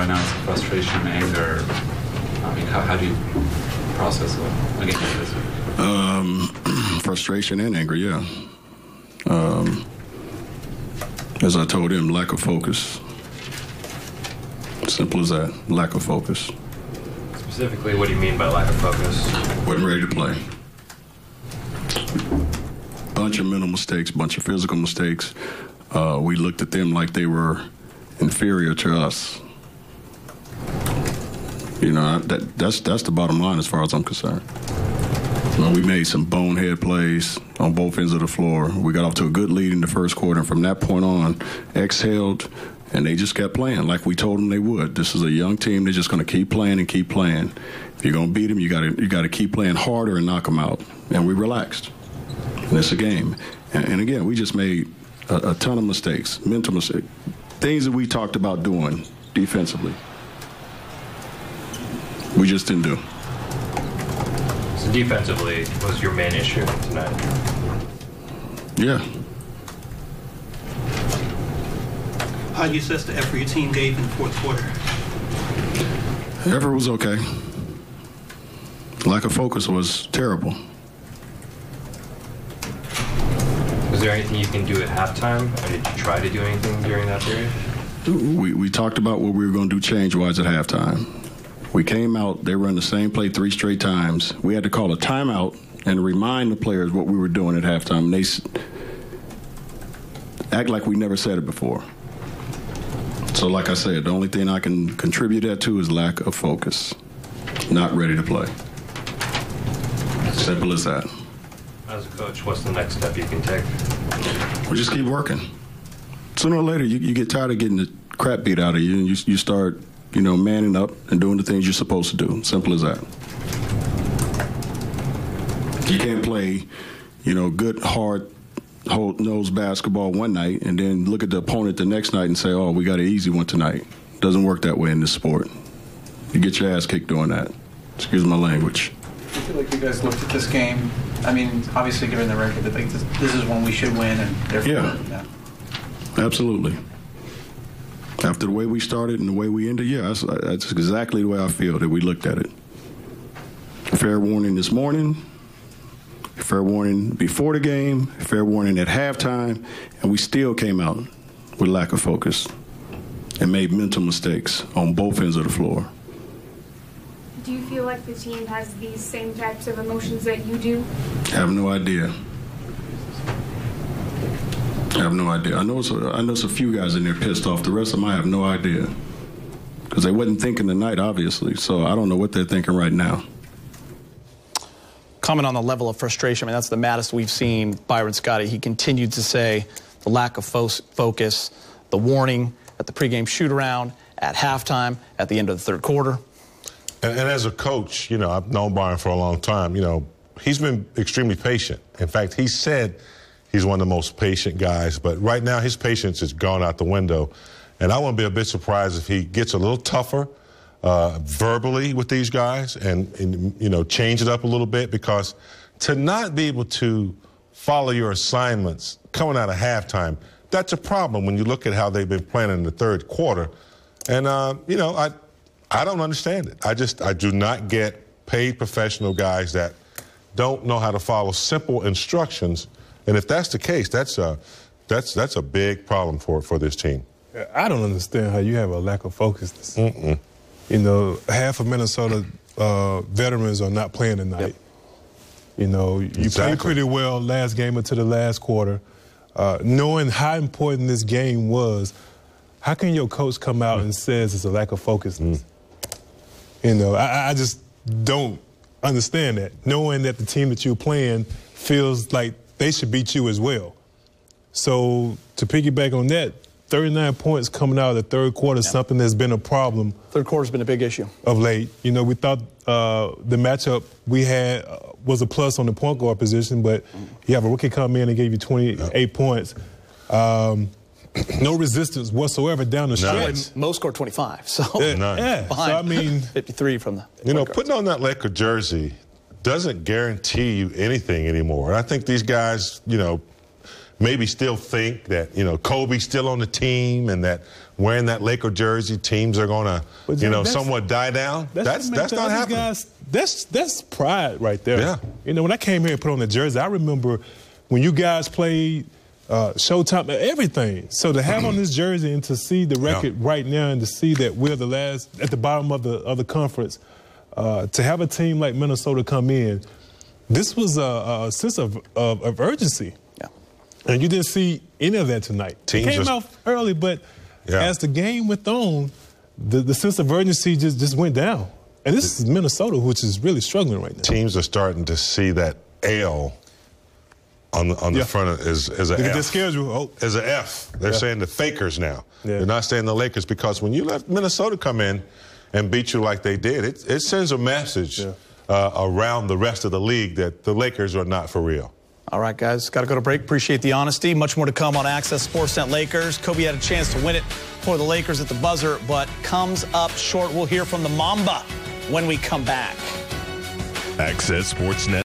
right now? Is it frustration, anger? I mean, how do you process it against this? Frustration and anger, yeah. As I told him, lack of focus. Simple as that, lack of focus. Specifically, what do you mean by lack of focus? Wasn't ready to play. Bunch of mental mistakes, bunch of physical mistakes. We looked at them like they were inferior to us. You know, that's the bottom line as far as I'm concerned. We made some bonehead plays on both ends of the floor. We got off to a good lead in the first quarter, and from that point on, exhaled, and they just kept playing like we told them they would. This is a young team. They're just going to keep playing and keep playing. If you're going to beat them, you got to keep playing harder and knock them out. And we relaxed. And it's a game. And again, we just made a ton of mistakes, mental mistakes, things that we talked about doing defensively. We just didn't do. So defensively was your main issue tonight? Yeah. How do you assess the effort your team gave in the fourth quarter? Effort was okay. Lack of focus was terrible. Was there anything you can do at halftime, or did you try to do anything during that period? We talked about what we were going to do change-wise at halftime. We came out, they run the same play 3 straight times. We had to call a timeout and remind the players what we were doing at halftime. And they act like we never said it before. So like I said, the only thing I can contribute that to is lack of focus. Not ready to play. Simple as that. As a coach, what's the next step you can take? We just keep working. Sooner or later, you get tired of getting the crap beat out of you, and you start, manning up and doing the things you're supposed to do. Simple as that. You can't play, good, hard, nose basketball one night and then look at the opponent the next night and say, oh, we got an easy one tonight. Doesn't work that way in this sport. You get your ass kicked doing that. Excuse my language. I feel like you guys looked at this game. I mean, obviously, given the record, I think this is one we should win, and therefore, yeah. Absolutely. After the way we started and the way we ended, that's exactly the way I feel that we looked at it. Fair warning this morning, fair warning before the game, fair warning at halftime, and we still came out with lack of focus and made mental mistakes on both ends of the floor. Do you feel like the team has these same types of emotions that you do? I have no idea. I have no idea. I know it's a few guys in there pissed off. The rest of them, I have no idea. Because they wasn't thinking tonight, obviously. So I don't know what they're thinking right now. Comment on the level of frustration. I mean, that's the maddest we've seen Bryon Scott. He continued to say the lack of focus, the warning at the pregame shoot-around, at halftime, at the end of the third quarter. And as a coach, I've known Bryon for a long time. He's been extremely patient. In fact, he said he's one of the most patient guys. But right now, his patience has gone out the window. And I wouldn't be a bit surprised if he gets a little tougher verbally with these guys and change it up a little bit, because to not be able to follow your assignments coming out of halftime, that's a problem when you look at how they've been playing in the third quarter. And, I don't understand it. I do not get paid professional guys that don't know how to follow simple instructions. And if that's the case, that's a big problem for this team. I don't understand how you have a lack of focus. Half of Minnesota veterans are not playing tonight. Yep. You played pretty well last game into the last quarter. Knowing how important this game was, how can your coach come out and says it's a lack of focus? I just don't understand that, knowing that the team that you're playing feels like they should beat you as well. So to piggyback on that, 39 points coming out of the third quarter, something that's been a problem. Third quarter's been a big issue. Of late. We thought the matchup we had was a plus on the point guard position, but you have a rookie come in and gave you 28 points. No resistance whatsoever down the stretch. Mo scored 25, so behind. So I mean, 53 from the putting on that Laker jersey doesn't guarantee you anything anymore. And I think these guys, maybe still think that, Kobe's still on the team and that wearing that Laker jersey, teams are going to, somewhat die down. That's not happening. Guys, that's pride right there. Yeah. When I came here and put on the jersey, I remember when you guys played Showtime, everything. So to have on this jersey and to see the record right now and to see that we're the last at the bottom of the conference, to have a team like Minnesota come in, this was a sense of urgency. Yeah. And you didn't see any of that tonight. It came out early, but as the game went on, the sense of urgency just went down. And this is Minnesota, which is really struggling right now. Teams are starting to see that L on the front as an F. The schedule. As an F. They're saying the Fakers now. They're not saying the Lakers, because when you let Minnesota come in and beat you like they did, it sends a message around the rest of the league that the Lakers are not for real. All right, guys, got to go to break. Appreciate the honesty. Much more to come on Access Sportsnet Lakers. Kobe had a chance to win it for the Lakers at the buzzer, but comes up short. We'll hear from the Mamba when we come back. Access Sportsnet.